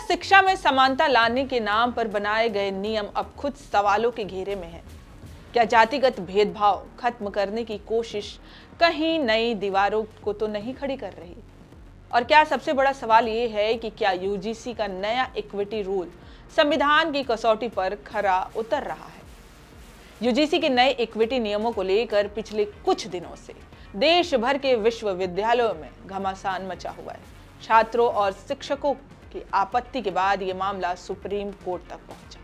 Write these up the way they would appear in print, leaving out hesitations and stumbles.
शिक्षा में समानता लाने के नाम पर बनाए गए नियम अब खुद सवालों के घेरे में हैं। क्या जातिगत भेदभाव खत्म करने की कोशिश कहीं नई दीवारों को तो नहीं खड़ी कर रही? और क्या सबसे बड़ा सवाल ये है कि क्या यूजीसी का नया इक्विटी रूल संविधान की कसौटी पर खरा उतर रहा है? यूजीसी के नए इक्विटी नियमों को लेकर पिछले कुछ दिनों से देश भर के विश्वविद्यालयों में घमासान मचा हुआ है। छात्रों और शिक्षकों की आपत्ति के बाद यह मामला सुप्रीम कोर्ट तक पहुंचा।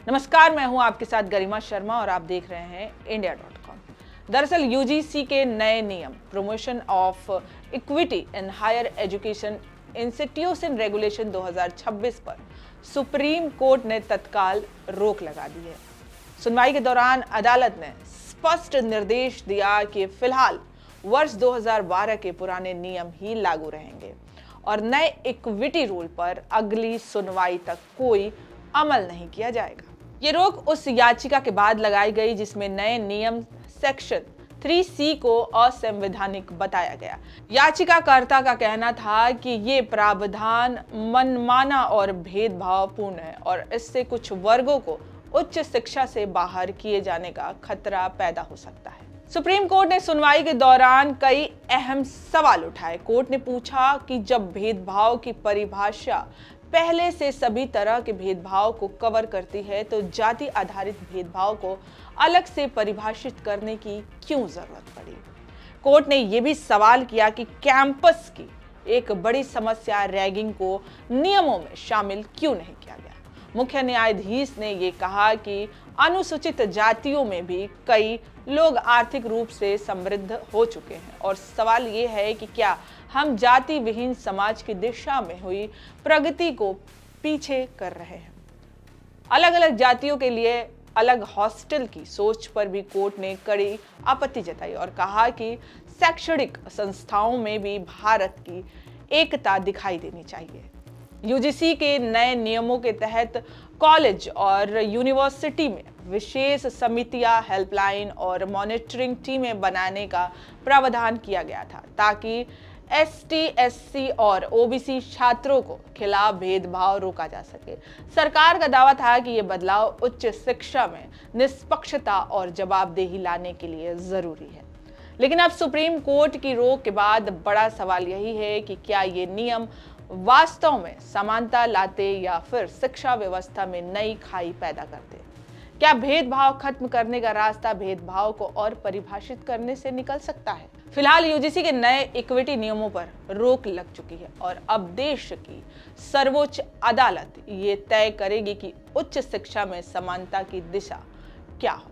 नमस्कार, मैं हूं आपके साथ गरिमा शर्मा और आप देख रहे हैं इंडिया.com। दरअसल यूजीसी के नए नियम promotion of equity in higher education institution regulation 2026 पर सुप्रीम कोर्ट ने तत्काल रोक लगा दी है। सुनवाई के दौरान अदालत ने स्पष्ट निर्देश दिया कि फिलहाल वर्ष 2012 के पुराने नियम ही लागू रहेंगे और नए इक्विटी रूल पर अगली सुनवाई तक कोई अमल नहीं किया जाएगा। ये रोक उस याचिका के बाद लगाई गई जिसमें नए नियम सेक्शन 3C को असंवैधानिक बताया गया। याचिकाकर्ता का कहना था कि ये प्रावधान मनमाना और भेदभावपूर्ण है और इससे कुछ वर्गों को उच्च शिक्षा से बाहर किए जाने का खतरा पैदा हो सकता है। सुप्रीम कोर्ट ने सुनवाई के दौरान कई अहम सवाल उठाए। कोर्ट ने पूछा कि जब भेदभाव की परिभाषा पहले से सभी तरह के भेदभाव को कवर करती है तो जाति आधारित भेदभाव को अलग से परिभाषित करने की क्यों जरूरत पड़ी? कोर्ट ने यह भी सवाल किया कि कैंपस की एक बड़ी समस्या रैगिंग को नियमों में शामिल क्यों नहीं किया गया। मुख्य न्यायाधीश ने यह कहा कि अनुसूचित जातियों में भी कई लोग आर्थिक रूप से समृद्ध हो चुके हैं और सवाल ये है कि क्या हम जाति विहीन समाज की दिशा में हुई प्रगति को पीछे कर रहे हैं। अलग अलग जातियों के लिए अलग हॉस्टल की सोच पर भी कोर्ट ने कड़ी आपत्ति जताई और कहा कि शैक्षणिक संस्थाओं में भी भारत की एकता दिखाई देनी चाहिए। यूजीसी के नए नियमों के तहत कॉलेज और यूनिवर्सिटी में विशेष समितियां, हेल्पलाइन और मॉनिटरिंग टीमें बनाने का प्रावधान किया गया था ताकि एसटी, एससी और ओबीसी छात्रों को खिलाफ भेदभाव रोका जा सके। सरकार का दावा था कि ये बदलाव उच्च शिक्षा में निष्पक्षता और जवाबदेही लाने के लिए जरूरी है। लेकिन अब सुप्रीम कोर्ट की रोक के बाद बड़ा सवाल यही है कि क्या ये नियम वास्तव में समानता लाते या फिर शिक्षा व्यवस्था में नई खाई पैदा करते? क्या भेदभाव खत्म करने का रास्ता भेदभाव को और परिभाषित करने से निकल सकता है? फिलहाल यूजीसी के नए इक्विटी नियमों पर रोक लग चुकी है और अब देश की सर्वोच्च अदालत ये तय करेगी कि उच्च शिक्षा में समानता की दिशा क्या हो।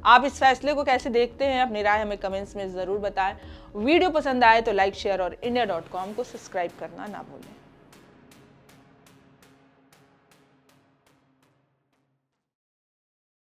आप इस फैसले को कैसे देखते हैं? अपनी राय हमें कमेंट्स में जरूर बताएं। वीडियो पसंद आए तो लाइक, शेयर और इंडिया.com को सब्सक्राइब करना ना भूलें।